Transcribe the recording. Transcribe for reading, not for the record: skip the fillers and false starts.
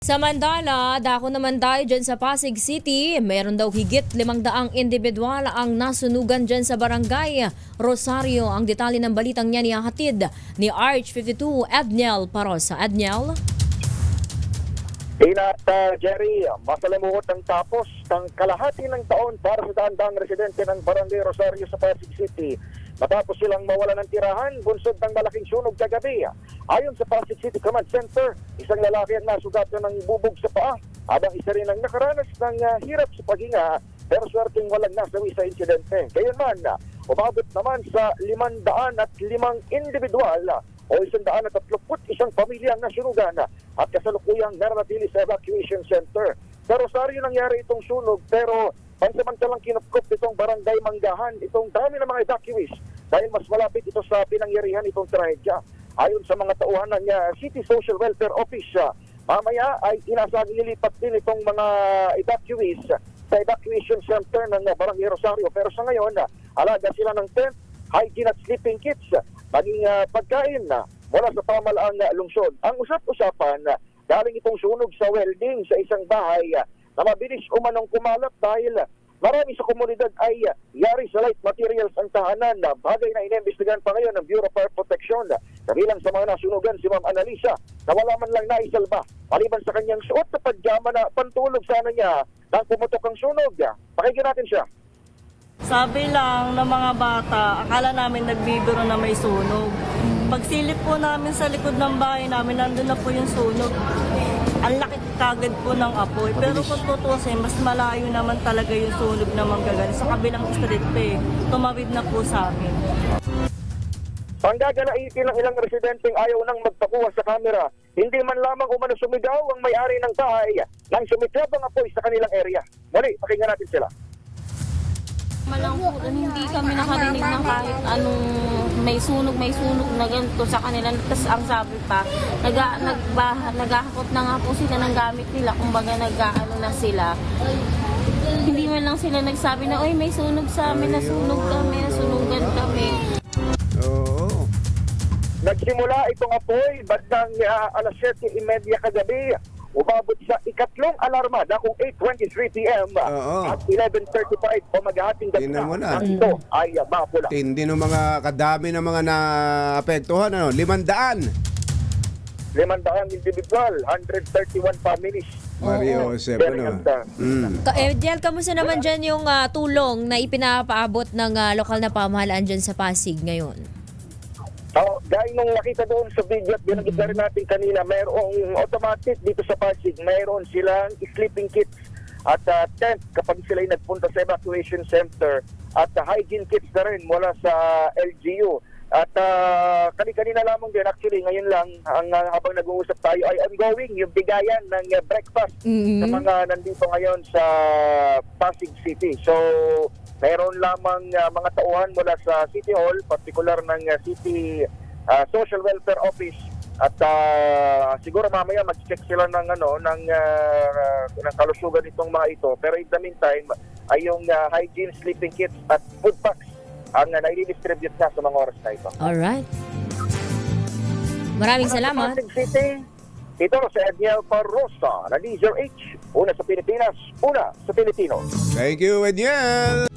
Sa Mandala, dako naman tayo dyan sa Pasig City. Meron daw higit 500 individual ang nasunugan dyan sa barangay Rosario. Ang detalye ng balitang niya nihahatid ni Arch 52 Edniel Parosa. Edniel? Inat Jerry, masalimuot ang tapos ng kalahati ng taon para sa daan-daang residente ng Barangay Rosario sa Pasig City. Matapos silang mawala ng tirahan, bunsod ng malaking sunog kagabi. Ayon sa Pasig City Command Center, isang lalaki ang nasugatan ng bubog sa paa, habang isa rin ang nakaranas ng hirap sa paghinga, pero swerteng walang nasawi sa insidente. Gayunman, umabot naman sa 505 individual o 131 pamilya ang nasunugan at kasalukuyang naranatili sa evacuation center. Sa Rosario nangyari itong sunog, pero pansamantalang kinupkop itong barangay Manggahan itong dami ng mga evacuees dahil mas malapit ito sa pinangyarihan itong trahedya. Ayon sa mga tauhan ng City Social Welfare Office, mamaya ay inasang ilipat din itong mga evacuees sa evacuation center ng Barangay Rosario. Pero sa ngayon, alaga sila ng tent, hygiene at sleeping kits, maging pagkain mula sa pamalaang lungsod. Ang usap-usapan, galing itong sunog sa welding sa isang bahay na mabilis umanong kumalat dahil marami sa komunidad ay yari sa light materials ang tahanan, bagay na inimbestigahan pa ngayon ng Bureau of Fire Protection. Kabilang sa mga nasunugan si Ma'am Analisa na wala man lang naisalba maliban sa kanyang suot na pajama na pantulog sana niya nang pumutok ang sunog. Pakinggan natin siya. Sabi lang ng mga bata, akala namin nagbibiro na may sunog. Pagsilip po namin sa likod ng bahay namin, nandun na po yung sunog. Ang laki kagad po ng apoy. Pero kung tutusin, mas malayo naman talaga yung sunog na manggagaling. Sa kabilang street pa eh. Tumawid na po sa amin. Panggagalaitin ng ilang residenteng ayaw nang magpakuha sa kamera. Hindi man lamang umano sumigaw ang may-ari ng bahay nang sumiklab ang apoy sa kanilang area. Muli, pakinggan natin sila. Malangkot, hindi kami nakarinig ng kahit anong may sunog na ganito sa kanila. Tapos ang sabi pa, naghahakot na nga po sila ng gamit nila. Kumbaga nag-ano na sila. Hindi man lang sila nagsabi na, oy may sunog sa amin, nasunog kami, nasunugan kami. Oo. Nagsimula itong apoy bandang alas 7:30 kagabi. Umabot sa ikatlong alarma dakong 8:23 p.m. Oo. at 11:35 o maghahating gabi Tingnan mo na. na ito ay mapula. Tindi ng mga kadami ng mga naapektuhan, 500. 500 individual, 131 families. Mario Joseph, Very ano? ganda. Edniel, kamusta naman dyan yung tulong na ipinapaabot ng lokal na pamahalaan dyan sa Pasig ngayon? Dahil nung nakita doon sa video at binagit na rin natin kanina, mayroong automatic dito sa Pasig, mayroon silang sleeping kits at tent kapag sila ay nagpunta sa evacuation center at hygiene kits na rin mula sa LGU. At kanina lamang din, actually ngayon lang, habang nag-uusap tayo ay ongoing yung bigayan ng breakfast sa mga nandito ngayon sa Pasig City. So, mayroon lamang mga tauhan mula sa City Hall, particular ng City Social Welfare Office at siguro mamaya mag-check sila ng ng kalusugan itong mga ito. Pero in the meantime ay yung hygiene sleeping kits at food packs ang nai-distribute na sa mga oras na ito. Alright. Maraming salamat. Pasig City, ito si Edniel Parosa na DZRH, una sa Pilipinas, una sa Pilipino. Thank you, Edniel.